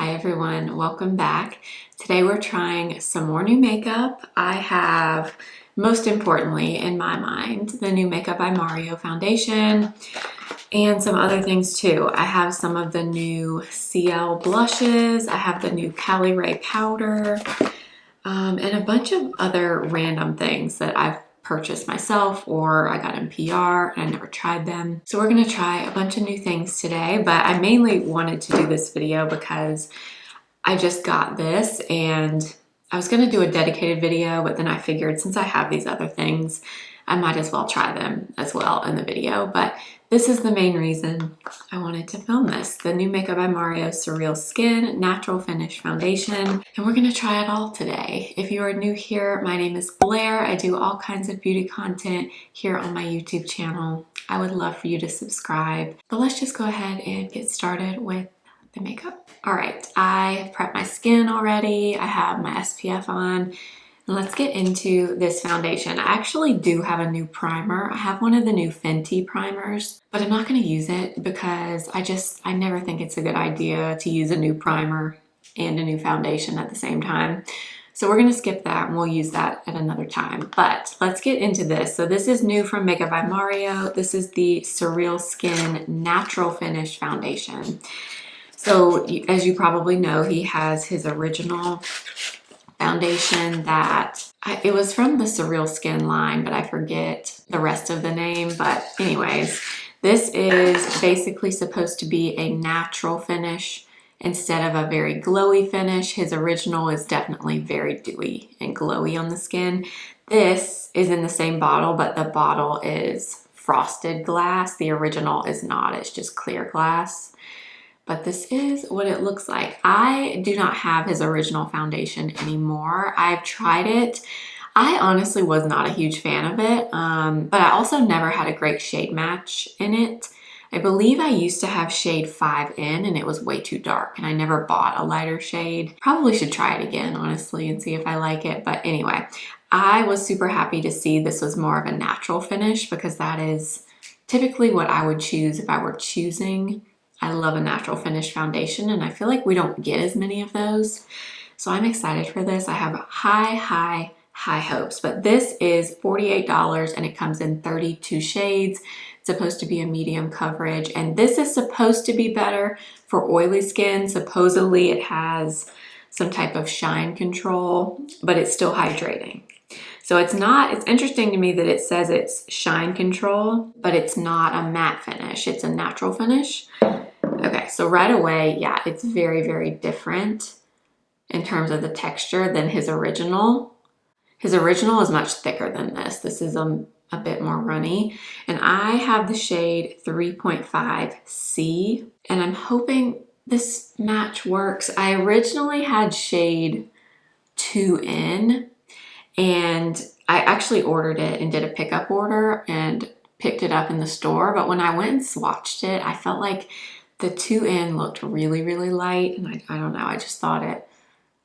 Hi everyone, welcome back. Today we're trying some more new makeup. I have, most importantly in my mind, the new Makeup by Mario foundation and some other things too. I have some of the new Ciele blushes, I have the new Caliray powder, and a bunch of other random things that I've purchased myself or I got in PR and I never tried them. So we're gonna try a bunch of new things today, but I mainly wanted to do this video because I just got this and I was gonna do a dedicated video, but then I figured since I have these other things, I might as well try them as well in the video. But this is the main reason I wanted to film this. The new Makeup by Mario Surreal Skin Natural Finish Foundation. And we're gonna try it all today. If you are new here, my name is Blair. I do all kinds of beauty content here on my YouTube channel. I would love for you to subscribe. But let's just go ahead and get started with the makeup. All right, I prepped my skin already. I have my SPF on. Let's get into this foundation. I actually do have a new primer. I have one of the new Fenty primers, but I'm not gonna use it because I never think it's a good idea to use a new primer and a new foundation at the same time. So we're gonna skip that and we'll use that at another time. But let's get into this. So this is new from Makeup by Mario. This is the Surreal Skin Natural Finish Foundation. So as you probably know, he has his original foundation that it was from the Surreal Skin line, but I forget the rest of the name. But anyways, this is basically supposed to be a natural finish instead of a very glowy finish. His original is definitely very dewy and glowy on the skin. This is in the same bottle, but the bottle is frosted glass. The original is not, it's just clear glass. But this is what it looks like. I do not have his original foundation anymore. I've tried it. I honestly was not a huge fan of it, but I also never had a great shade match in it. I believe I used to have shade 5N and it was way too dark and I never bought a lighter shade. Probably should try it again, honestly, and see if I like it. But anyway, I was super happy to see this was more of a natural finish because that is typically what I would choose if I were choosing. I love a natural finish foundation and I feel like we don't get as many of those. So I'm excited for this. I have high hopes, but this is $48 and it comes in 32 shades. It's supposed to be a medium coverage and this is supposed to be better for oily skin. Supposedly it has some type of shine control, but it's still hydrating. So it's interesting to me that it says it's shine control, but it's not a matte finish. It's a natural finish. Okay, so right away, yeah, it's very different in terms of the texture than his original. His original is much thicker than this. This is a bit more runny. And I have the shade 3.5C, and I'm hoping this match works. I originally had shade 2N, and I actually ordered it and did a pickup order and picked it up in the store. But when I went and swatched it, I felt like the 2N looked really light. And I don't know, I just thought it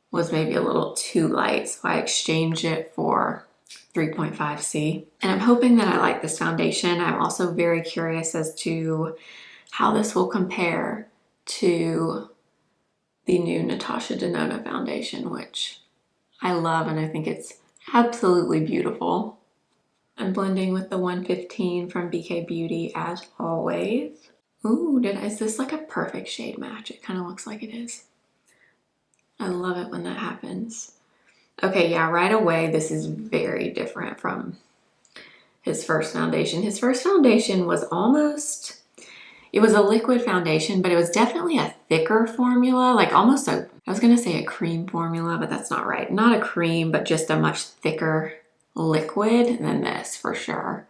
was maybe a little too light. So I exchanged it for 3.5C. And I'm hoping that I like this foundation. I'm also very curious as to how this will compare to the new Natasha Denona foundation, which I love and I think it's absolutely beautiful. I'm blending with the 115 from BK Beauty as always. Ooh, is this like a perfect shade match? It kind of looks like it is. I love it when that happens. Okay, yeah, right away, this is very different from his first foundation. His first foundation was it was a liquid foundation, but it was definitely a thicker formula, like almost I was gonna say a cream formula, but that's not right. Not a cream, but just a much thicker liquid than this for sure.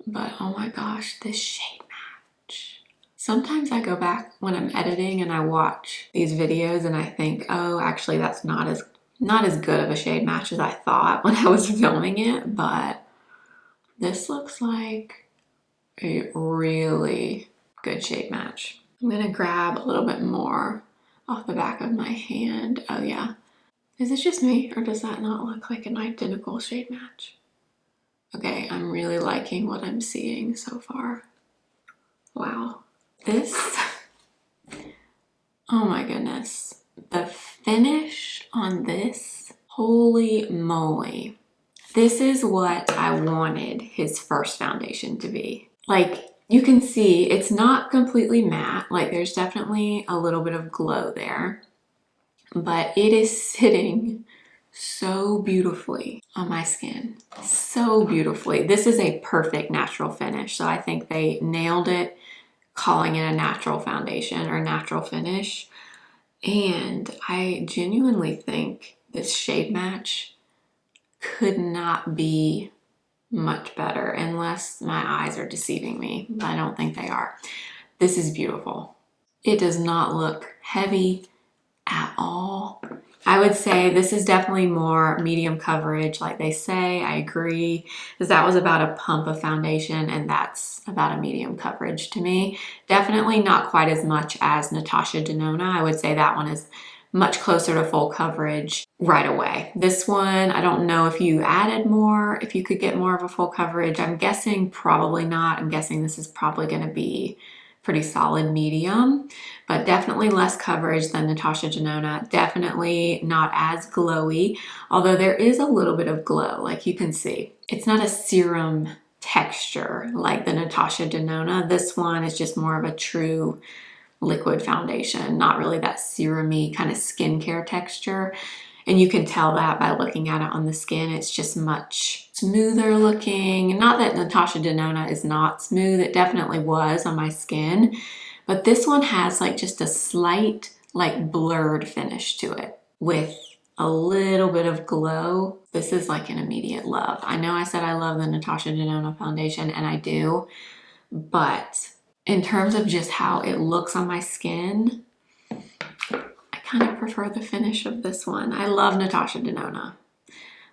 But oh my gosh, this shade match. Sometimes I go back when I'm editing and I watch these videos and I think, oh, actually that's not as good of a shade match as I thought when I was filming it, but this looks like a really good shade match. I'm gonna grab a little bit more off the back of my hand. Oh yeah. Is it just me or does that not look like an identical shade match? Okay, I'm really liking what I'm seeing so far. Wow. This, Oh my goodness. The finish on this, holy moly. This is what I wanted his first foundation to be. Like, you can see it's not completely matte. Like, there's definitely a little bit of glow there, but it is sitting so beautifully on my skin. So beautifully. This is a perfect natural finish. So I think they nailed it calling it a natural foundation or natural finish. And I genuinely think this shade match could not be much better unless my eyes are deceiving me. I don't think they are. This is beautiful. It does not look heavy at all. I would say this is definitely more medium coverage, like they say. I agree, because that was about a pump of foundation, and that's about a medium coverage to me. Definitely not quite as much as Natasha Denona. I would say that one is much closer to full coverage right away. This one, I don't know if you added more, if you could get more of a full coverage. I'm guessing probably not. I'm guessing this is probably going to be pretty solid medium, but definitely less coverage than Natasha Denona. Definitely not as glowy, although there is a little bit of glow, like you can see. It's not a serum texture like the Natasha Denona. This one is just more of a true liquid foundation, not really that serum-y kind of skincare texture. And you can tell that by looking at it on the skin. It's just much smoother looking. Not that Natasha Denona is not smooth. It definitely was on my skin. But this one has like just a slight like blurred finish to it with a little bit of glow. This is like an immediate love. I know I said I love the Natasha Denona foundation, and I do. But in terms of just how it looks on my skin, I kind of prefer the finish of this one. I love Natasha Denona,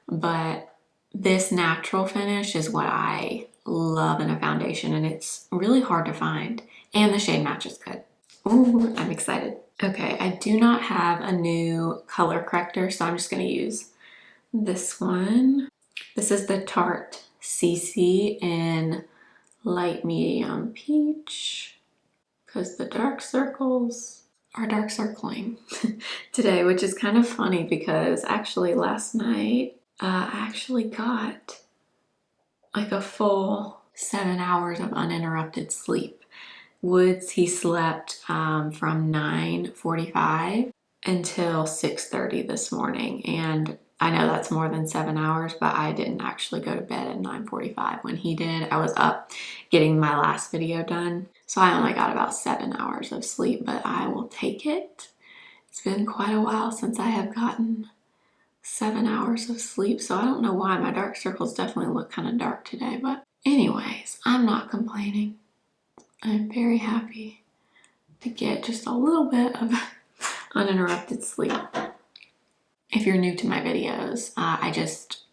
but this natural finish is what I love in a foundation, and it's really hard to find. And the shade match is good. Ooh, I'm excited. Okay, I do not have a new color corrector, so I'm just gonna use this one. This is the Tarte CC in light medium peach, because the dark circles are dark circling today, which is kind of funny because actually last night I actually got like a full 7 hours of uninterrupted sleep. Woods, he slept from 9:45 until 6:30 this morning, and I know that's more than 7 hours, but I didn't actually go to bed at 9:45 when he did. I was up getting my last video done, so I only got about 7 hours of sleep, but I will take it. It's been quite a while since I have gotten 7 hours of sleep, so I don't know why. My dark circles definitely look kind of dark today, but anyways, I'm not complaining. I'm very happy to get just a little bit of uninterrupted sleep. If you're new to my videos, I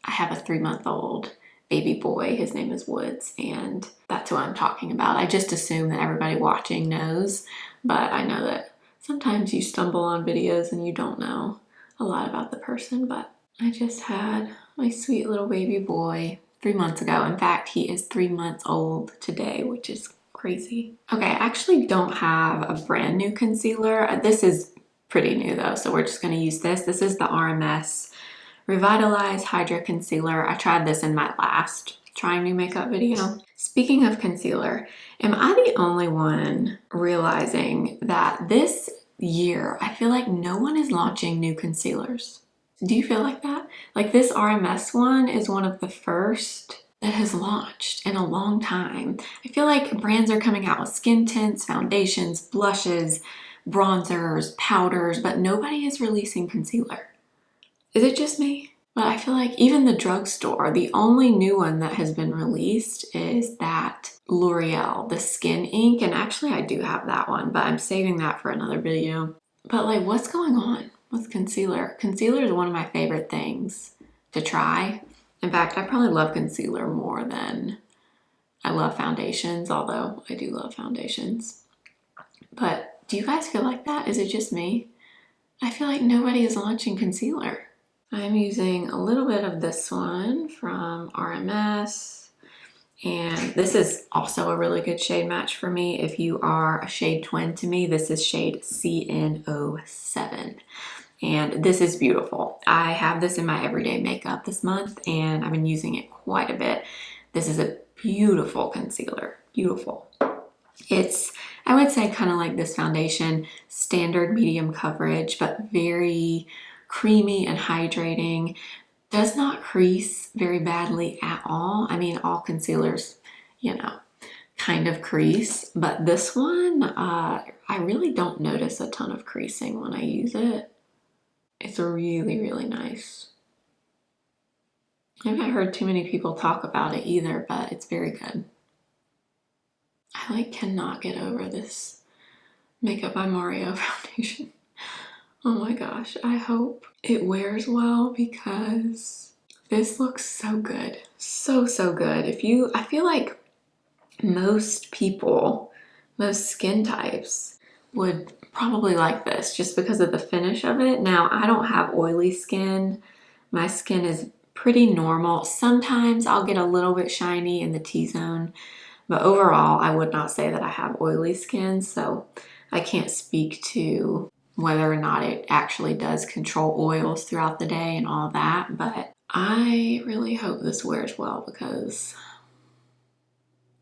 have a 3-month-old baby boy. His name is Woods, and that's who I'm talking about. I just assume that everybody watching knows, but I know that sometimes you stumble on videos and you don't know a lot about the person, but I just had my sweet little baby boy 3 months ago. In fact, he is 3 months old today, which is crazy. Okay, I actually don't have a brand new concealer. This is pretty new though, so we're just gonna use this. This is the RMS Revitalize Hydra Concealer. I tried this in my last trying new makeup video. Speaking of concealer, am I the only one realizing that this year, I feel like no one is launching new concealers? Do you feel like that? Like this RMS one is one of the first that has launched in a long time. I feel like brands are coming out with skin tints, foundations, blushes, bronzers, powders, but nobody is releasing concealer. Is it just me? But I feel like even the drugstore, the only new one that has been released is that L'Oreal, the Skin Ink, and actually I do have that one, but I'm saving that for another video. But like, what's going on with concealer? Concealer is one of my favorite things to try. In fact, I probably love concealer more than I love foundations, although I do love foundations. But do you guys feel like that? Is it just me? I feel like nobody is launching concealer. I'm using a little bit of this one from RMS. And this is also a really good shade match for me. If you are a shade twin to me, this is shade CN07. And this is beautiful. I have this in my everyday makeup this month and I've been using it quite a bit. This is a beautiful concealer, beautiful. It's, I would say, kind of like this foundation, standard medium coverage, but very creamy and hydrating. Does not crease very badly at all. I mean, all concealers, you know, kind of crease, but this one, I really don't notice a ton of creasing when I use it. It's really, really nice. I haven't heard too many people talk about it either, but it's very good. I like cannot get over this Makeup by Mario foundation. Oh my gosh, I hope it wears well because this looks so good. So, so good. I feel like most people, most skin types would probably like this just because of the finish of it. Now, I don't have oily skin. My skin is pretty normal. Sometimes I'll get a little bit shiny in the T-zone, but overall, I would not say that I have oily skin, so I can't speak to whether or not it actually does control oils throughout the day and all that, but I really hope this wears well because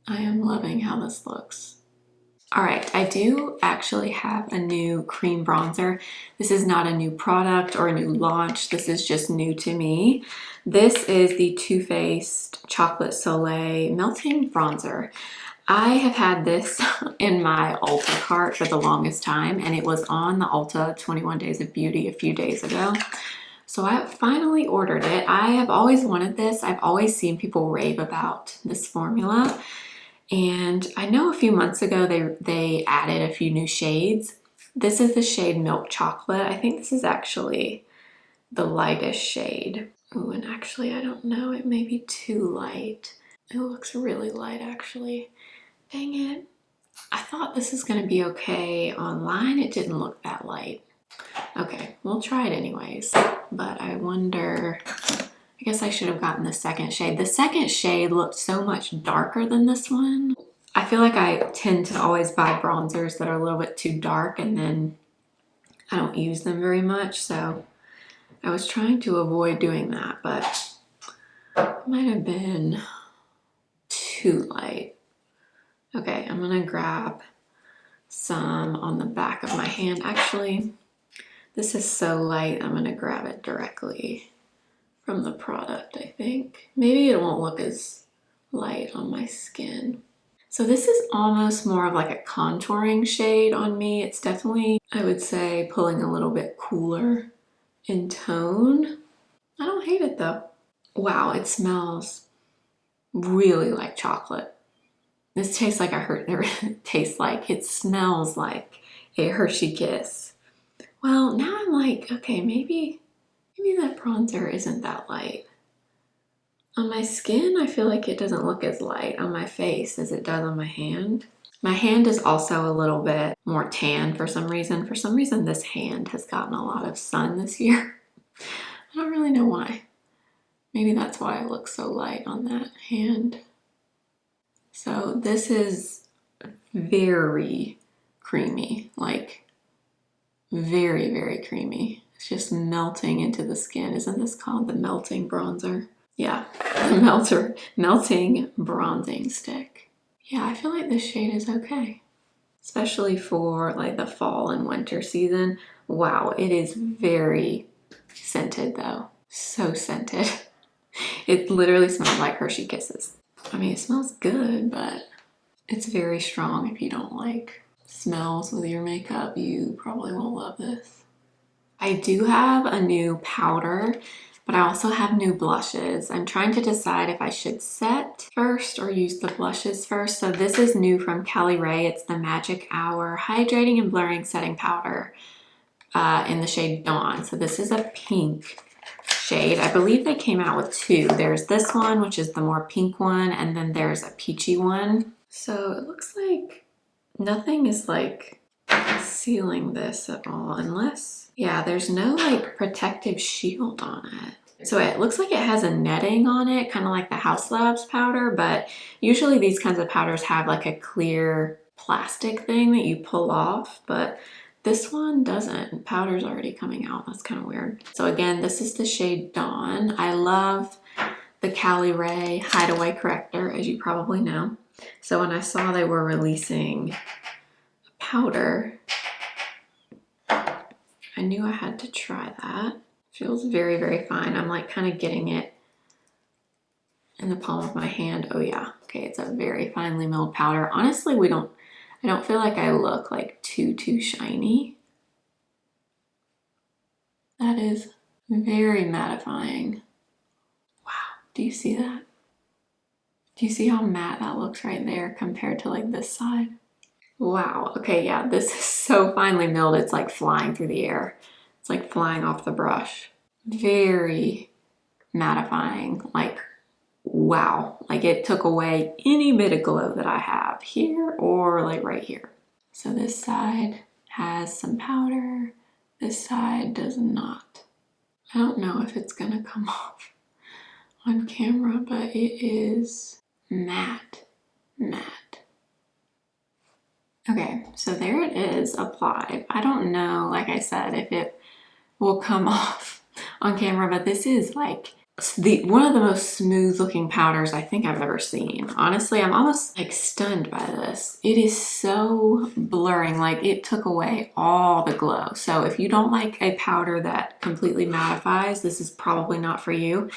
I am loving how this looks. All right, I do actually have a new cream bronzer. This is not a new product or a new launch. This is just new to me. This is the Too Faced Chocolate Soleil Melting Bronzer. I have had this in my Ulta cart for the longest time, and it was on the Ulta 21 Days of Beauty a few days ago. So I finally ordered it. I have always wanted this. I've always seen people rave about this formula. And I know a few months ago they added a few new shades. This is the shade Milk Chocolate. I think this is actually the lightest shade. Oh, and actually I don't know, it may be too light. It looks really light actually. Dang it. I thought this is gonna be okay online. It didn't look that light. Okay, we'll try it anyways. But I wonder, I guess I should have gotten the second shade. The second shade looked so much darker than this one. I feel like I tend to always buy bronzers that are a little bit too dark and then I don't use them very much. So I was trying to avoid doing that, but it might have been too light. Okay, I'm gonna grab some on the back of my hand. Actually, this is so light, I'm gonna grab it directly from the product, I think. Maybe it won't look as light on my skin. So this is almost more of like a contouring shade on me. It's definitely, I would say, pulling a little bit cooler in tone. I don't hate it though. Wow, it smells really like chocolate. This tastes like it smells like a Hershey Kiss. Well, now I'm like, okay, maybe that bronzer isn't that light. On my skin, I feel like it doesn't look as light on my face as it does on my hand. My hand is also a little bit more tan for some reason. For some reason, this hand has gotten a lot of sun this year. I don't really know why. Maybe that's why it looks so light on that hand. So this is very creamy, like very, very creamy. It's just melting into the skin. Isn't this called the melting bronzer? Yeah, the melting bronzing stick. Yeah, I feel like this shade is okay, especially for like the fall and winter season. Wow, it is very scented though. So scented. It literally smells like Hershey Kisses. I mean, it smells good, but it's very strong. If you don't like smells with your makeup, you probably won't love this. I do have a new powder, but I also have new blushes. I'm trying to decide if I should set first or use the blushes first. So this is new from Caliray. It's the Magic Hour Hydrating and Blurring Setting Powder in the shade Dawn. So this is a pink shade. I believe they came out with two. There's this one, which is the more pink one, and then there's a peachy one. So it looks like nothing is like sealing this at all, unless, yeah, there's no like protective shield on it. So it looks like it has a netting on it, kind of like the House Labs powder, but usually these kinds of powders have like a clear plastic thing that you pull off, but this one doesn't. Powder's already coming out. That's kind of weird. So again, this is the shade Dawn. I love the Caliray Hideaway Corrector, as you probably know. So when I saw they were releasing a powder, I knew I had to try that. Feels very, very fine. I'm like kind of getting it in the palm of my hand. Oh yeah, okay, it's a very finely milled powder. Honestly, I don't feel like I look like too shiny. That is very mattifying. Wow, do you see that? Do you see how matte that looks right there compared to like this side? Wow, okay, yeah, this is so finely milled, it's like flying through the air. It's like flying off the brush. Very mattifying, like wow, like it took away any bit of glow that I have here or like right here. So this side has some powder, this side does not. I don't know if it's gonna come off on camera, but it is matte. Okay, so there it is applied. I don't know, like I said, if it will come off on camera, but this is like one of the most smooth looking powders I think I've ever seen. Honestly, I'm almost like stunned by this. It is so blurring, like it took away all the glow. So if you don't like a powder that completely mattifies, this is probably not for you.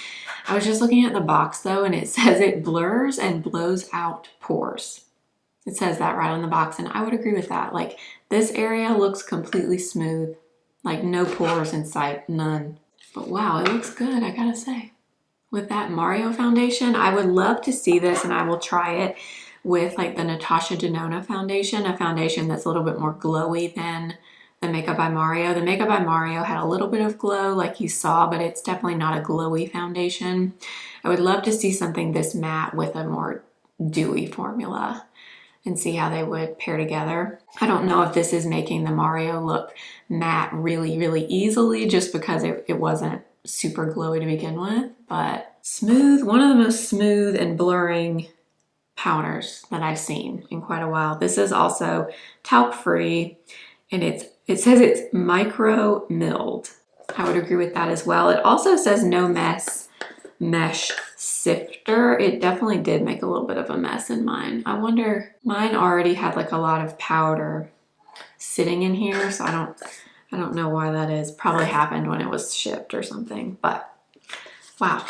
I was just looking at the box though, and it says it blurs and blows out pores. It says that right on the box, and I would agree with that. Like this area looks completely smooth, like no pores in sight, none. But wow, it looks good, I gotta say. With that Mario foundation, I would love to see this, and I will try it with like the Natasha Denona foundation, a foundation that's a little bit more glowy than the Makeup by Mario. The Makeup by Mario had a little bit of glow like you saw, but it's definitely not a glowy foundation. I would love to see something this matte with a more dewy formula and see how they would pair together. I don't know if this is making the Mario look matte really easily just because it wasn't super glowy to begin with, but smooth, one of the most smooth and blurring powders that I've seen in quite a while. This is also talc free, and it says it's micro milled. I would agree with that as well. It also says no mess mesh sifter. It definitely did make a little bit of a mess in mine. I wonder, mine already had like a lot of powder sitting in here, so I don't know why that is. Probably happened when it was shipped or something, but wow.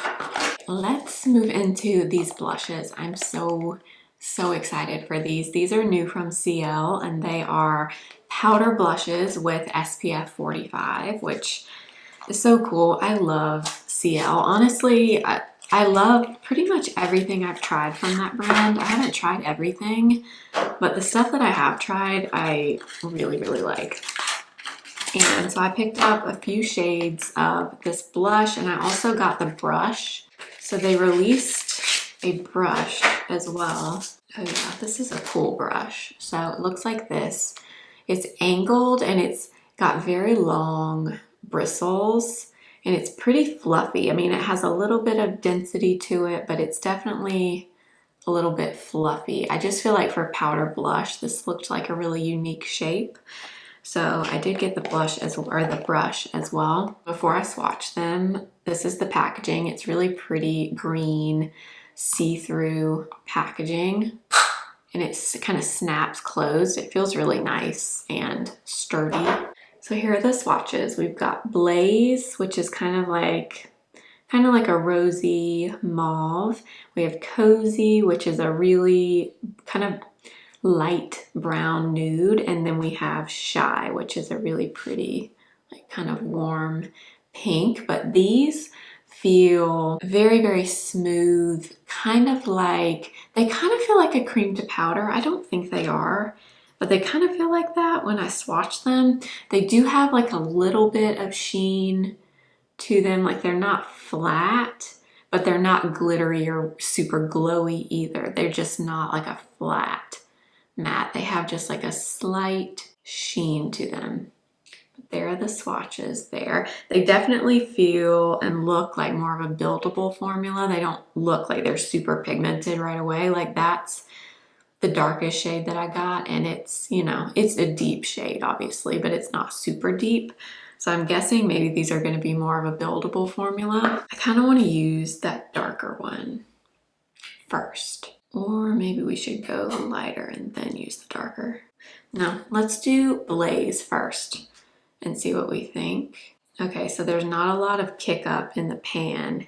Let's move into these blushes. I'm so excited for these. These are new from Ciele, and they are powder blushes with SPF 45, which is so cool. I love Ciele. Honestly, I love pretty much everything I've tried from that brand. I haven't tried everything, but the stuff that I have tried, I really like. And so I picked up a few shades of this blush, and I also got the brush. So they released a brush as well. Oh yeah, this is a cool brush. So it looks like this. It's angled and it's got very long bristles, and it's pretty fluffy. I mean, it has a little bit of density to it, but it's definitely a little bit fluffy. I just feel like for powder blush, this looked like a really unique shape. So I did get the blush or the brush as well. Before I swatch them, this is the packaging. It's really pretty green, see-through packaging, and it kind of snaps closed. It feels really nice and sturdy. So here are the swatches. We've got Blaze, which is kind of like a rosy mauve. We have Cozy, which is a really kind of light brown nude, and then we have Shy, which is a really pretty, like kind of warm pink. But these feel very smooth, kind of like, they kind of feel like a cream to powder. I don't think they are, but they kind of feel like that when I swatch them. They do have like a little bit of sheen to them, like they're not flat, but they're not glittery or super glowy either. They're just not like a flat matte. They have just like a slight sheen to them. But there are the swatches there. They definitely feel and look like more of a buildable formula. They don't look like they're super pigmented right away. Like that's the darkest shade that I got, and it's, you know, it's a deep shade obviously, but it's not super deep. So I'm guessing maybe these are going to be more of a buildable formula. I kind of want to use that darker one first, or maybe we should go lighter and then use the darker. No, let's do Blaze first and see what we think. Okay, so there's not a lot of kick up in the pan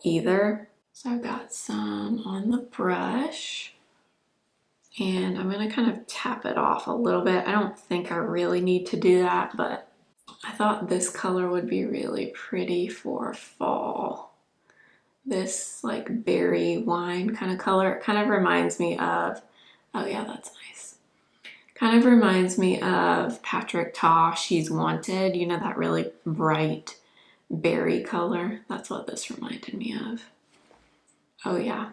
either. So I've got some on the brush. And I'm gonna kind of tap it off a little bit. I don't think I really need to do that, but I thought this color would be really pretty for fall. This like berry wine kind of color. It kind of reminds me of, oh yeah, that's nice. Kind of reminds me of Patrick Ta, She's Wanted. You know, that really bright berry color? That's what this reminded me of. Oh yeah,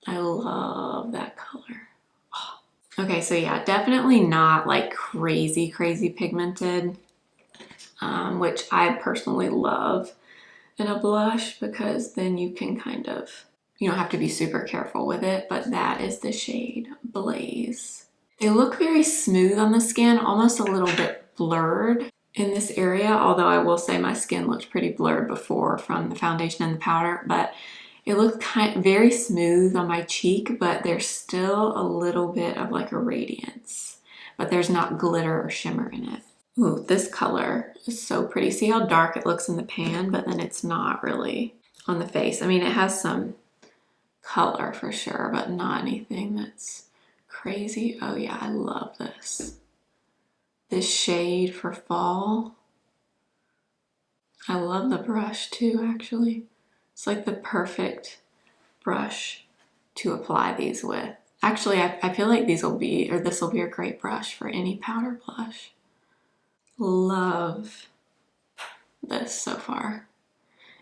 I love that color. Okay, so yeah, definitely not like crazy pigmented, which I personally love in a blush because then you can kind of, you don't have to be super careful with it, but that is the shade Blaze. They look very smooth on the skin, almost a little bit blurred in this area, although I will say my skin looked pretty blurred before from the foundation and the powder, but it looked very smooth on my cheek, but there's still a little bit of like a radiance, but there's not glitter or shimmer in it. Ooh, this color is so pretty. See how dark it looks in the pan, but then it's not really on the face. I mean, it has some color for sure, but not anything that's crazy. Oh yeah, I love this. This shade for fall. I love the brush too, actually. It's like the perfect brush to apply these with. Actually, I feel like these will be, or this will be a great brush for any powder blush. Love this so far.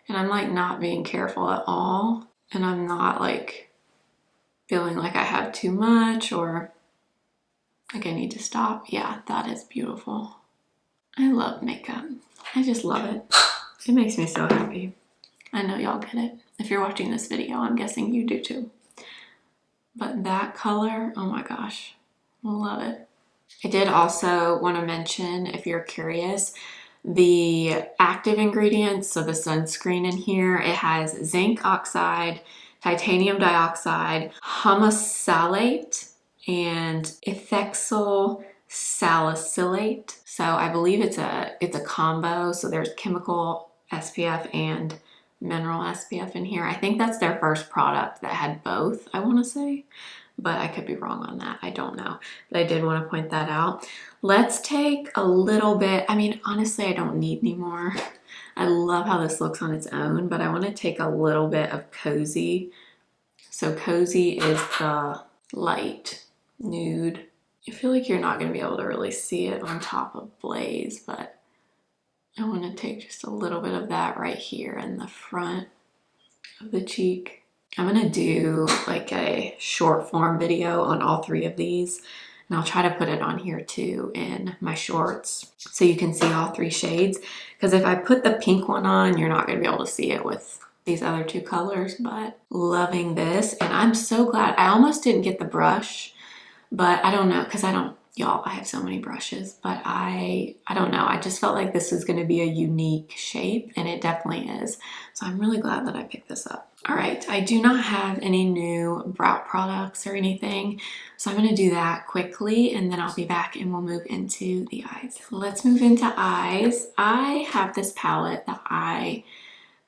And I'm like not being careful at all. And I'm not like feeling like I have too much or like I need to stop. Yeah, that is beautiful. I love makeup. I just love it. It makes me so happy. I know y'all get it. If you're watching this video, I'm guessing you do too. But that color, oh my gosh, love it. I did also want to mention, if you're curious, the active ingredients. So the sunscreen in here, it has zinc oxide, titanium dioxide, humasalate, and ethexyl salicylate. So I believe it's a combo. So there's chemical SPF and mineral SPF in here. I think that's their first product that had both, I want to say, but I could be wrong on that. I don't know, but I did want to point that out. Let's take a little bit. I mean, honestly, I don't need any more. I love how this looks on its own, but I want to take a little bit of Cozy. So Cozy is the light nude. I feel like you're not going to be able to really see it on top of Blaze, but I want to take just a little bit of that right here in the front of the cheek. I'm going to do like a short form video on all three of these, and I'll try to put it on here too in my shorts so you can see all three shades. Because if I put the pink one on, you're not going to be able to see it with these other two colors, but loving this. And I'm so glad. I almost didn't get the brush, but I don't know, because y'all, I have so many brushes, but I don't know. I just felt like this was going to be a unique shape, and it definitely is. So I'm really glad that I picked this up. All right, I do not have any new brow products or anything, so I'm going to do that quickly, and then I'll be back and we'll move into the eyes. Let's move into eyes. I have this palette that I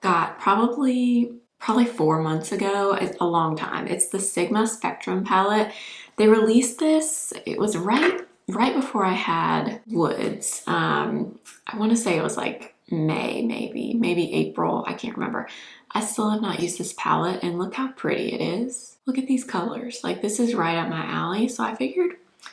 got probably 4 months ago. It's a long time. It's the Sigma Spectrum palette. They released this, it was right before I had Woods. I want to say it was like May, maybe April, I can't remember. I still have not used this palette, and look how pretty it is. Look at these colors. Like, this is right up my alley, so I figured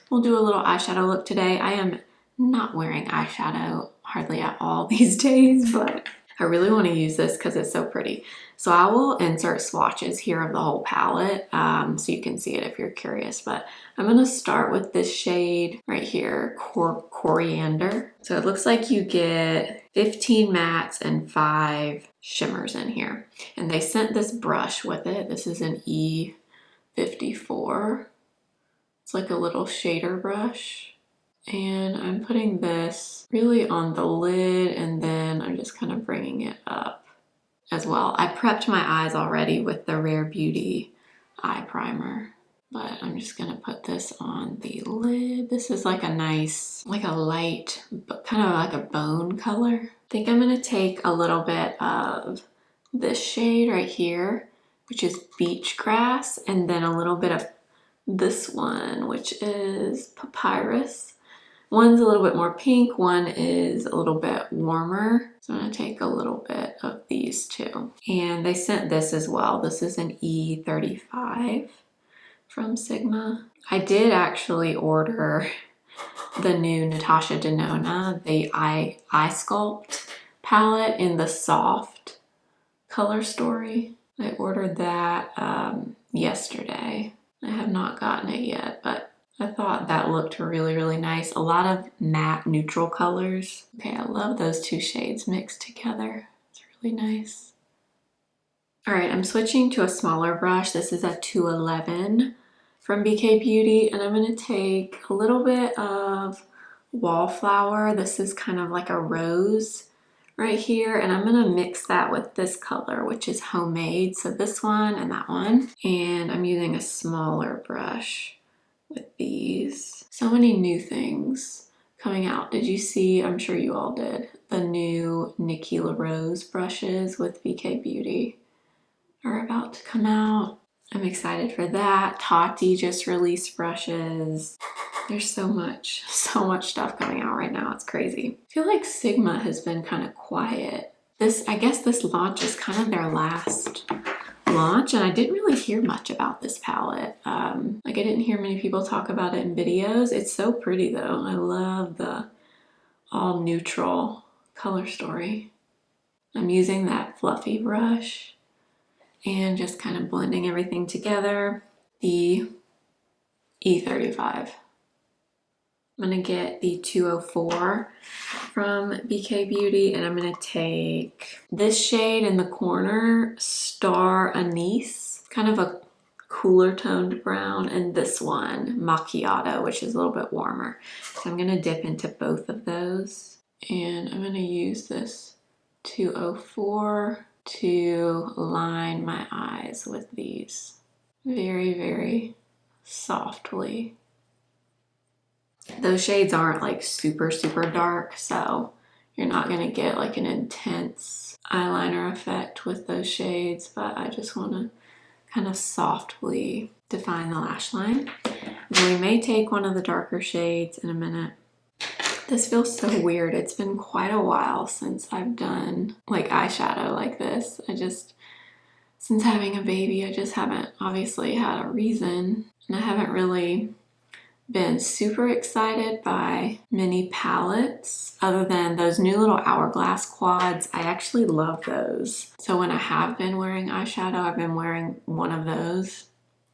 we'll do a little eyeshadow look today. I am not wearing eyeshadow hardly at all these days, but I really want to use this because it's so pretty. So I will insert swatches here of the whole palette so you can see it if you're curious. But I'm going to start with this shade right here, Coriander. So it looks like you get 15 mattes and 5 shimmers in here. And they sent this brush with it. This is an E54. It's like a little shader brush. And I'm putting this really on the lid, and then I'm just kind of bringing it up as well. I prepped my eyes already with the Rare Beauty eye primer, but I'm just gonna put this on the lid. This is like a nice, like a light, kind of like a bone color. I think I'm gonna take a little bit of this shade right here, which is Beach Grass, and then a little bit of this one, which is Papyrus. One's a little bit more pink, one is a little bit warmer. So I'm gonna take a little bit of these two. And they sent this as well. This is an E35 from Sigma. I did actually order the new Natasha Denona, the Eye Sculpt palette in the soft color story. I ordered that yesterday. I have not gotten it yet, but I thought that looked really, really nice. A lot of matte neutral colors. Okay, I love those two shades mixed together. It's really nice. All right, I'm switching to a smaller brush. This is a 211 from BK Beauty, and I'm gonna take a little bit of Wallflower. This is kind of like a rose right here, and I'm gonna mix that with this color, which is Homemade. So this one and that one. And I'm using a smaller brush with these. So many new things coming out. Did you see, I'm sure you all did, the new Nikki LaRose brushes with BK Beauty are about to come out. I'm excited for that. Tati just released brushes. There's so much stuff coming out right now. It's crazy. I feel like Sigma has been kind of quiet. I guess this launch is kind of their last launch, and I didn't really hear much about this palette. Like I didn't hear many people talk about it in videos. It's so pretty though. I love the all neutral color story. I'm using that fluffy brush and just kind of blending everything together. The E35. I'm gonna get the 204 from BK Beauty, and I'm gonna take this shade in the corner, Star Anise, kind of a cooler toned brown, and this one, Macchiato, which is a little bit warmer. So I'm gonna dip into both of those, and I'm gonna use this 204 to line my eyes with these very, very softly. Those shades aren't like super, super dark, so you're not gonna get like an intense eyeliner effect with those shades, but I just wanna kind of softly define the lash line. And we may take one of the darker shades in a minute. This feels so weird. It's been quite a while since I've done like eyeshadow like this. Since having a baby, I just haven't obviously had a reason, and I haven't really been super excited by many palettes other than those new little hourglass quads. I actually love those. So when I have been wearing eyeshadow, I've been wearing one of those.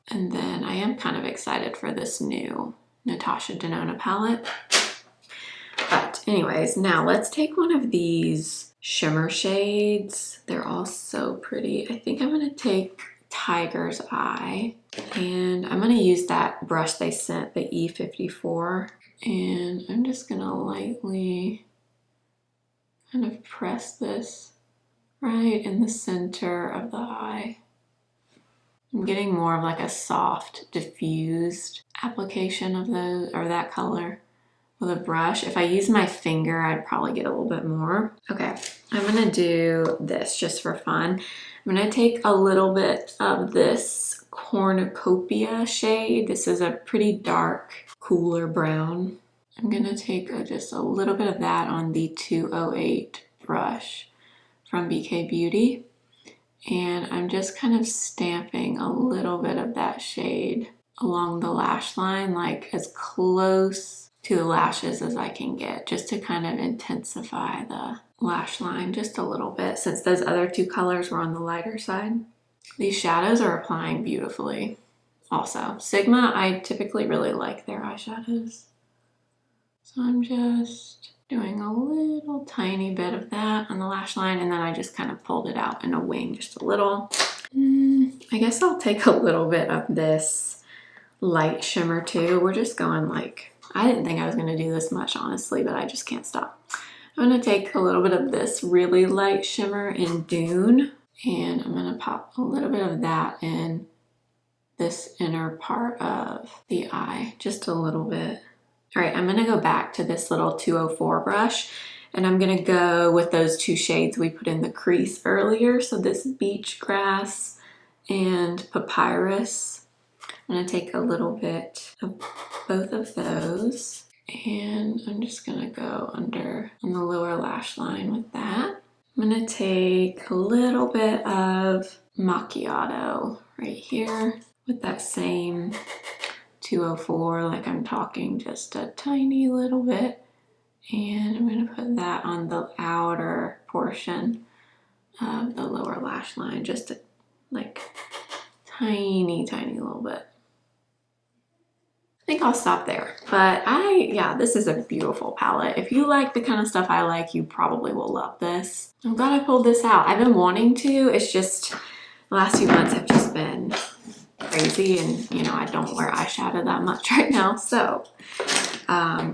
And then I am kind of excited for this new Natasha Denona palette. But anyways, now let's take one of these shimmer shades. They're all so pretty. I think I'm gonna take Tiger's Eye, and I'm gonna use that brush they sent, the E54, and I'm just gonna lightly kind of press this right in the center of the eye. I'm getting more of like a soft, diffused application of those, or that color with a brush. If I use my finger, I'd probably get a little bit more. Okay, I'm gonna do this just for fun. I'm gonna take a little bit of this Cornucopia shade. This is a pretty dark, cooler brown. I'm gonna take just a little bit of that on the 208 brush from BK Beauty. And I'm just kind of stamping a little bit of that shade along the lash line, like as close to the lashes as I can get, just to kind of intensify the lash line just a little bit, since those other two colors were on the lighter side. These shadows are applying beautifully. Also, Sigma, I typically really like their eyeshadows. So I'm just doing a little tiny bit of that on the lash line, and then I just kind of pulled it out in a wing just a little. I guess I'll take a little bit of this light shimmer too. We're just going like, I didn't think I was gonna do this much, honestly, but I just can't stop. I'm gonna take a little bit of this really light shimmer in Dune, and I'm gonna pop a little bit of that in this inner part of the eye, just a little bit. All right, I'm gonna go back to this little 204 brush, and I'm gonna go with those two shades we put in the crease earlier. So this beach grass and papyrus. I'm gonna take a little bit of both of those, and I'm just gonna go under on the lower lash line with that. I'm gonna take a little bit of macchiato right here with that same 204, like I'm talking just a tiny little bit. And I'm gonna put that on the outer portion of the lower lash line, just a, like tiny, tiny little bit. I think I'll stop there, but yeah, this is a beautiful palette. If you like the kind of stuff I like, you probably will love this. I'm glad I pulled this out. I've been wanting to, it's just the last few months have just been crazy, and you know, I don't wear eyeshadow that much right now, so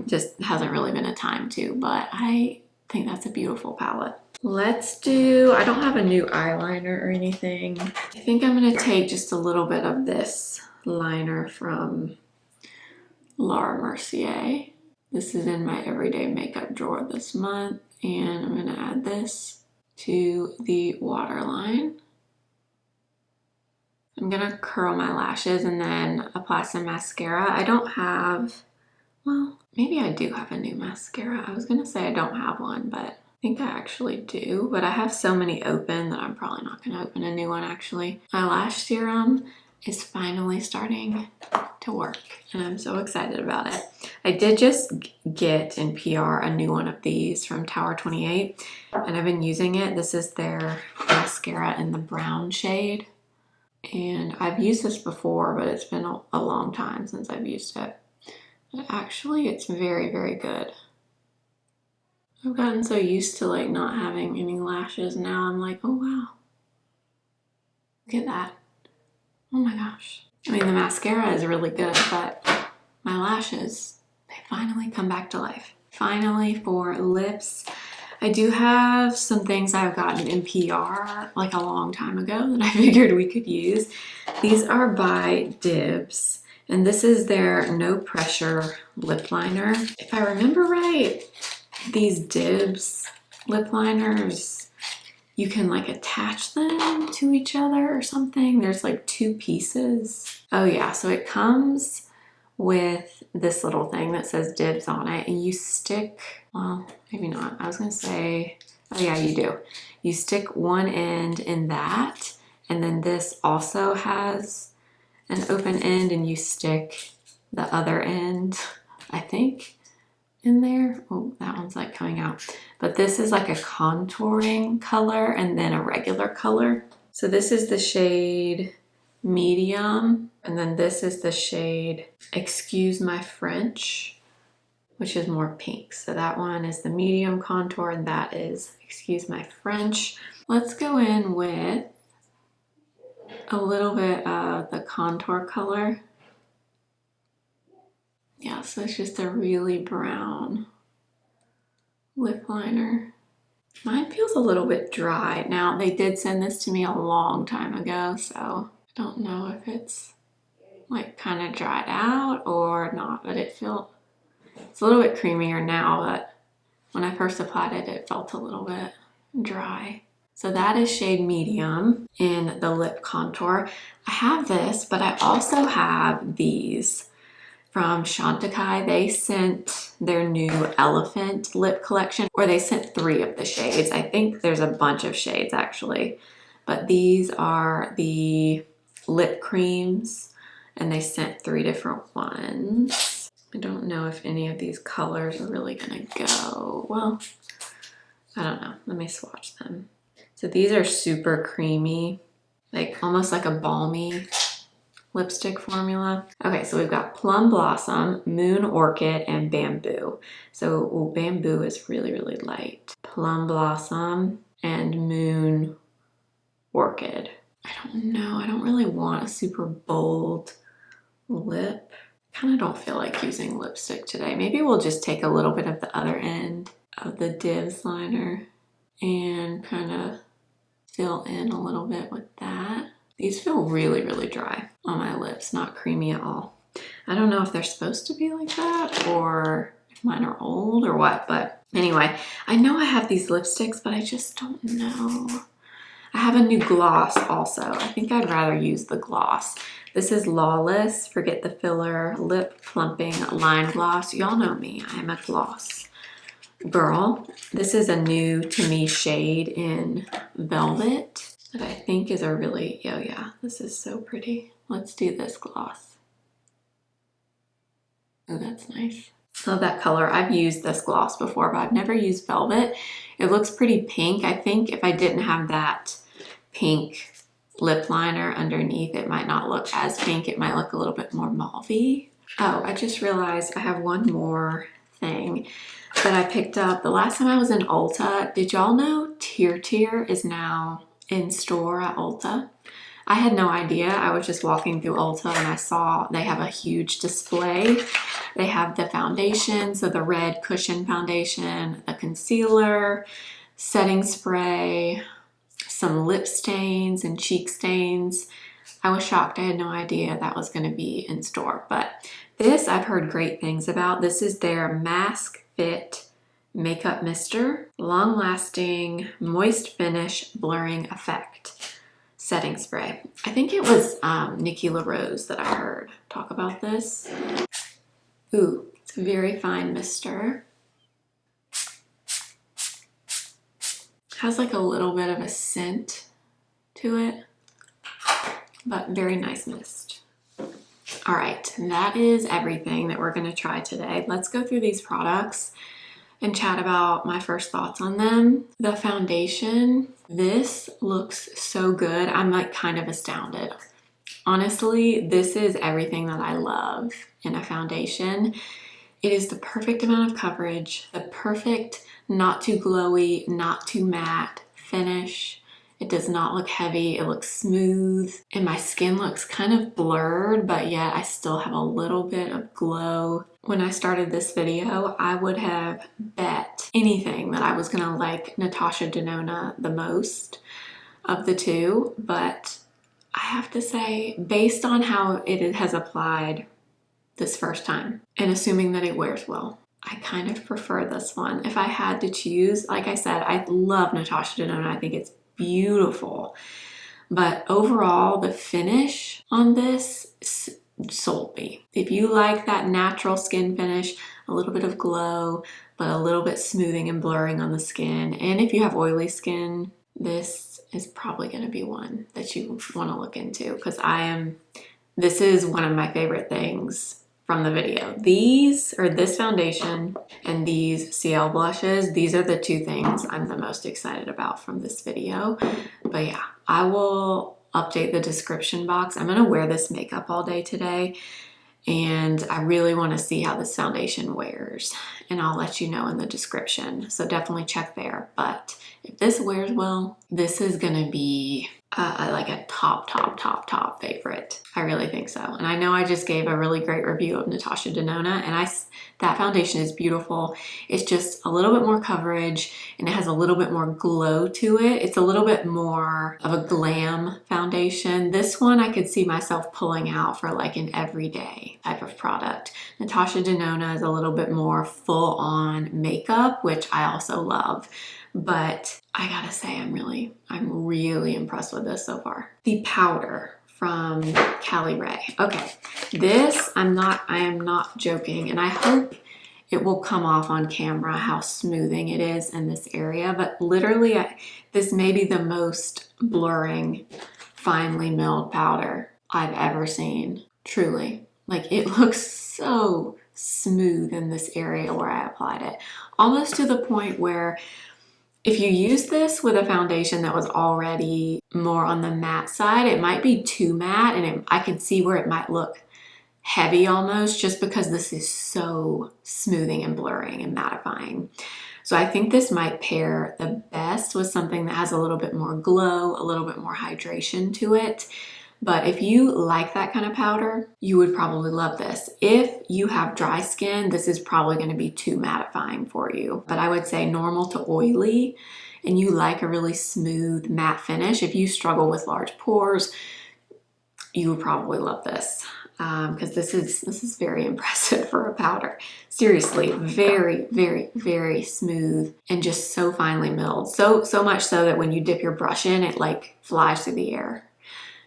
just hasn't really been a time to, but I think that's a beautiful palette. Let's do, I don't have a new eyeliner or anything. I think I'm gonna take just a little bit of this liner from Laura Mercier. This is in my everyday makeup drawer this month, and I'm gonna add this to the waterline. I'm gonna curl my lashes and then apply some mascara. I don't have, well, maybe I do have a new mascara. I was gonna say I don't have one, but I think I actually do. But I have so many open that I'm probably not gonna open a new one actually. My lash serum is finally starting to work, and I'm so excited about it. I did just get in PR a new one of these from Tower 28, and I've been using it. This is their mascara in the brown shade. And I've used this before, but it's been a long time since I've used it. But actually, it's very, very good. I've gotten so used to like not having any lashes. Now I'm like, oh wow. Look at that. Oh my gosh. I mean, the mascara is really good, but my lashes, they finally come back to life. Finally, for lips, I do have some things I've gotten in PR like a long time ago that I figured we could use. These are by Dibs, and this is their no pressure lip liner. If I remember right, these Dibs lip liners, you can like attach them to each other or something. There's like two pieces. Oh yeah, so it comes with this little thing that says Dibs on it, and you stick, well, maybe not. I was gonna say, oh yeah, you do. You stick one end in that, and then this also has an open end, and you stick the other end, I think, in there. Oh, that one's like coming out. But this is like a contouring color and then a regular color. So this is the shade Medium, and then this is the shade Excuse My French, which is more pink. So that one is the medium contour, and that is Excuse My French. Let's go in with a little bit of the contour color. Yeah, so it's just a really brown lip liner. Mine feels a little bit dry. Now, they did send this to me a long time ago, so I don't know if it's like kind of dried out or not, but it's a little bit creamier now, but when I first applied it, it felt a little bit dry. So that is shade Medium in the lip contour. I have this, but I also have these from Chantecaille. They sent their new Elephant lip collection, or they sent 3 of the shades. I think there's a bunch of shades actually, but these are the lip creams, and they sent 3 different ones. I don't know if any of these colors are really gonna go. Well, I don't know. Let me swatch them. So these are super creamy, like almost like a balmy lipstick formula. Okay, so we've got Plum Blossom, Moon Orchid, and Bamboo. So Bamboo is really, really light. Plum Blossom and Moon Orchid. I don't know. I don't really want a super bold lip. Kind of don't feel like using lipstick today. Maybe we'll just take a little bit of the other end of the Divs liner and kind of fill in a little bit with that. These feel really, really dry on my lips, not creamy at all. I don't know if they're supposed to be like that or if mine are old or what, but anyway, I know I have these lipsticks, but I just don't know. I have a new gloss also. I think I'd rather use the gloss. This is Lawless, Forget the Filler, Lip Plumping Line Gloss. Y'all know me, I'm a gloss girl. This is a new to me shade in Velvet that I think is a really, oh yeah, this is so pretty. Let's do this gloss. Oh, that's nice. Love that color. I've used this gloss before, but I've never used Velvet. It looks pretty pink. I think if I didn't have that pink lip liner underneath, it might not look as pink. It might look a little bit more mauve-y. Oh, I just realized I have one more thing that I picked up. The last time I was in Ulta, did y'all know Tear is now in store at Ulta? I had no idea. I was just walking through Ulta and I saw they have a huge display. They have the foundation, so the red cushion foundation, the concealer, setting spray, some lip stains and cheek stains. I was shocked. I had no idea that was going to be in store, but this I've heard great things about. This is their Mask Fit Makeup Mister, long-lasting moist finish blurring effect setting spray. I think it was Nikki LaRose that I heard talk about this. Ooh, it's a very fine mister. Has like a little bit of a scent to it, but very nice mist. All right, that is everything that we're gonna try today. Let's go through these products and chat about my first thoughts on them. The foundation, this looks so good. I'm like kind of astounded. Honestly, this is everything that I love in a foundation. It is the perfect amount of coverage, the perfect not too glowy, not too matte finish. It does not look heavy, it looks smooth, and my skin looks kind of blurred, but yet I still have a little bit of glow. When I started this video, I would have bet anything that I was gonna like Natasha Denona the most of the two, but I have to say, based on how it has applied this first time, and assuming that it wears well, I kind of prefer this one. If I had to choose, like I said, I love Natasha Denona. I think it's beautiful. But overall, the finish on this sold me. If you like that natural skin finish, a little bit of glow, but a little bit smoothing and blurring on the skin, and if you have oily skin, this is probably going to be one that you want to look into, because this is one of my favorite things from the video. These, or this foundation, and these Ciele blushes, these are the two things I'm the most excited about from this video. But yeah, I will update the description box. I'm gonna wear this makeup all day today, and I really want to see how this foundation wears, and I'll let you know in the description, so definitely check there. But if this wears well, this is gonna be like a top favorite. I really think so. And I know I just gave a really great review of Natasha Denona, and that foundation is beautiful. It's just a little bit more coverage, and it has a little bit more glow to it. It's a little bit more of a glam foundation. This one I could see myself pulling out for like an everyday type of product. Natasha Denona is a little bit more full-on makeup, which I also love. But I gotta say, I'm really impressed with this so far. The powder from Caliray. Okay, this I am not joking, and I hope it will come off on camera how smoothing it is in this area, but literally this may be the most blurring, finely milled powder I've ever seen, truly. Like, it looks so smooth in this area where I applied it. Almost to the point where if you use this with a foundation that was already more on the matte side, it might be too matte, and I could see where it might look heavy almost, just because this is so smoothing and blurring and mattifying. So I think this might pair the best with something that has a little bit more glow, a little bit more hydration to it. But if you like that kind of powder, you would probably love this. If you have dry skin, this is probably going to be too mattifying for you. But I would say normal to oily, and you like a really smooth matte finish, if you struggle with large pores, you would probably love this. Because this is very impressive for a powder. Seriously, very, very, very smooth and just so finely milled. So much so that when you dip your brush in, it like flies through the air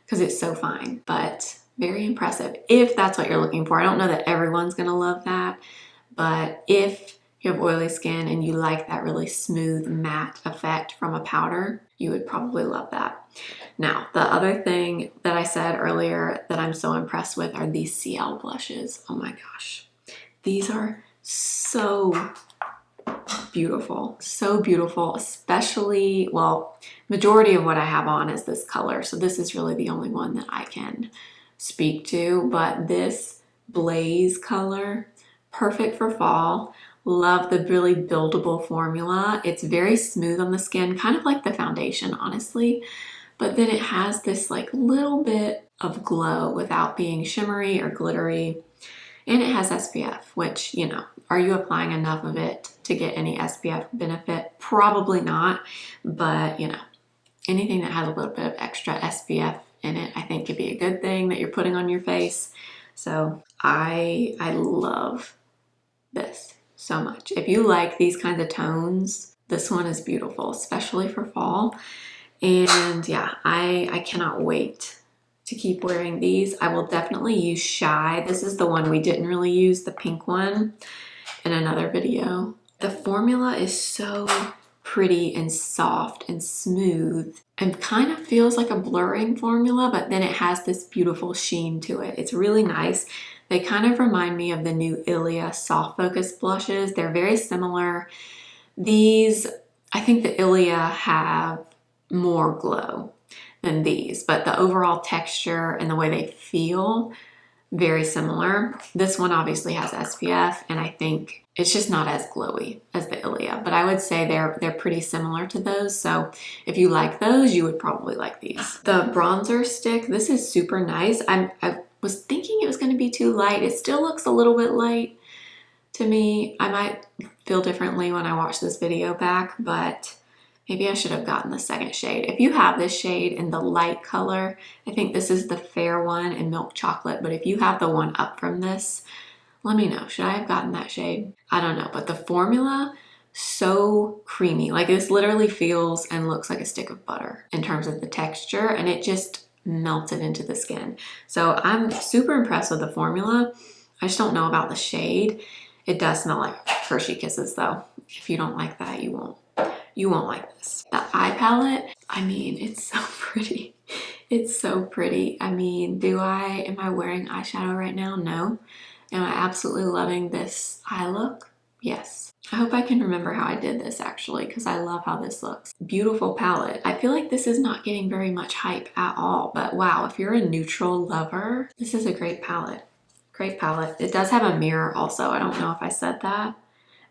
because it's so fine, but very impressive if that's what you're looking for. I don't know that everyone's gonna love that, but if you have oily skin and you like that really smooth matte effect from a powder, you would probably love that. Now, the other thing that I said earlier that I'm so impressed with are these Ciele blushes. Oh my gosh. These are so beautiful, especially, well, majority of what I have on is this color. So this is really the only one that I can speak to, but this blaze color, perfect for fall. Love the really buildable formula. It's very smooth on the skin, kind of like the foundation, honestly. But then it has this like little bit of glow without being shimmery or glittery. And it has SPF, which, you know, are you applying enough of it to get any SPF benefit? Probably not. But, you know, anything that has a little bit of extra SPF in it, I think could be a good thing that you're putting on your face. So I love this so much. If you like these kinds of tones, this one is beautiful, especially for fall. And yeah, I cannot wait to keep wearing these. I will definitely use Shy. This is the one we didn't really use, the pink one, in another video. The formula is so pretty and soft and smooth and kind of feels like a blurring formula, but then it has this beautiful sheen to it. It's really nice. They kind of remind me of the new Ilia Soft Focus blushes. They're very similar. These, I think the Ilia have more glow than these, but the overall texture and the way they feel, very similar. This one obviously has SPF, and I think it's just not as glowy as the Ilia, but I would say they're pretty similar to those. So if you like those, you would probably like these. The bronzer stick, this is super nice. I was thinking it was going to be too light. It still looks a little bit light to me. I might feel differently when I watch this video back, but maybe I should have gotten the second shade. If you have this shade in the light color, I think this is the fair one in Milk Chocolate, but if you have the one up from this, let me know. Should I have gotten that shade? I don't know, but the formula, so creamy. Like this literally feels and looks like a stick of butter in terms of the texture, and it just melted into the skin. So I'm super impressed with the formula. I just don't know about the shade. It does smell like Hershey Kisses though. If you don't like that, you won't like this. The eye palette, I mean, it's so pretty. It's so pretty. I mean, am I wearing eyeshadow right now? No. Am I absolutely loving this eye look? Yes. I hope I can remember how I did this actually, because I love how this looks. Beautiful palette. I feel like this is not getting very much hype at all, but wow, if you're a neutral lover, this is a great palette. Great palette. It does have a mirror also. I don't know if I said that,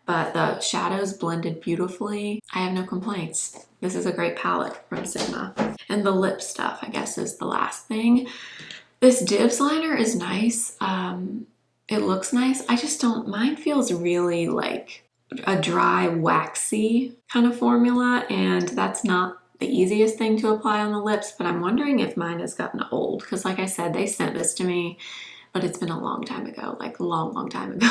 but the shadows blended beautifully. I have no complaints. This is a great palette from Sigma. And the lip stuff, I guess, is the last thing. This Dibs liner is nice. It looks nice. I just don't, mine feels really like a dry, waxy kind of formula, and that's not the easiest thing to apply on the lips, but I'm wondering if mine has gotten old, because like I said, they sent this to me, but it's been a long time ago, like a long time ago.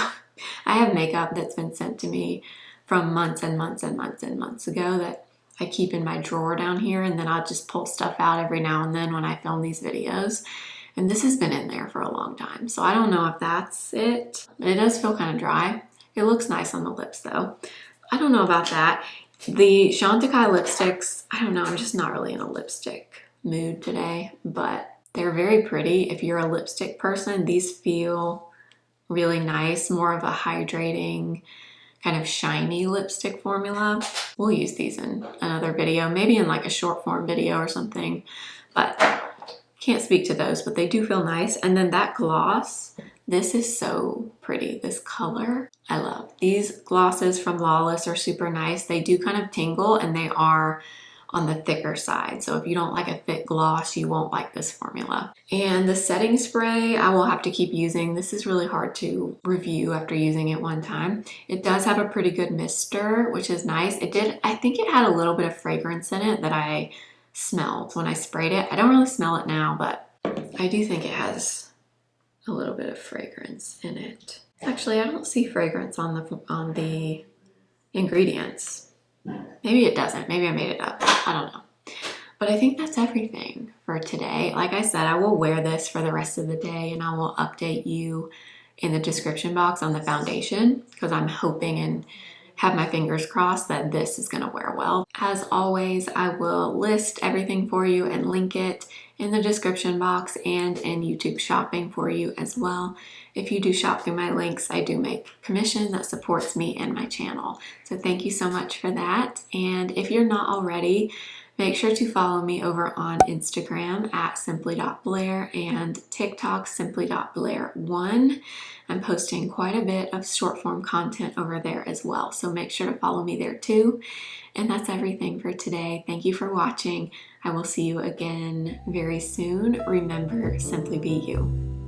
I have makeup that's been sent to me from months and months and months and months ago that I keep in my drawer down here, and then I'll just pull stuff out every now and then when I film these videos. And this has been in there for a long time, so I don't know if that's it. It does feel kind of dry. It looks nice on the lips though. I don't know about that. The Chantecaille lipsticks, I don't know, I'm just not really in a lipstick mood today, but they're very pretty. If you're a lipstick person, these feel really nice, more of a hydrating, kind of shiny lipstick formula. We'll use these in another video, maybe in like a short form video or something, but can't speak to those, but they do feel nice. And then that gloss, this is so pretty, this color. I love these glosses from Lawless are super nice. They do kind of tingle and they are on the thicker side. So if you don't like a thick gloss, you won't like this formula. And the setting spray, I will have to keep using. This is really hard to review after using it one time. It does have a pretty good mister, which is nice. I think it had a little bit of fragrance in it that I smelled when I sprayed it. I don't really smell it now, but I do think it has a little bit of fragrance in it. Actually, I don't see fragrance on the ingredients. Maybe it doesn't. Maybe I made it up. I don't know. But I think that's everything for today. Like I said, I will wear this for the rest of the day and I will update you in the description box on the foundation because I'm hoping and have my fingers crossed that this is going to wear well. As always, I will list everything for you and link it in the description box and in YouTube shopping for you as well. If you do shop through my links, I do make commission that supports me and my channel. So thank you so much for that. And if you're not already, make sure to follow me over on Instagram at simply.blair and TikTok simply.blair1. I'm posting quite a bit of short form content over there as well. So make sure to follow me there too. And that's everything for today. Thank you for watching. I will see you again very soon. Remember, simply be you.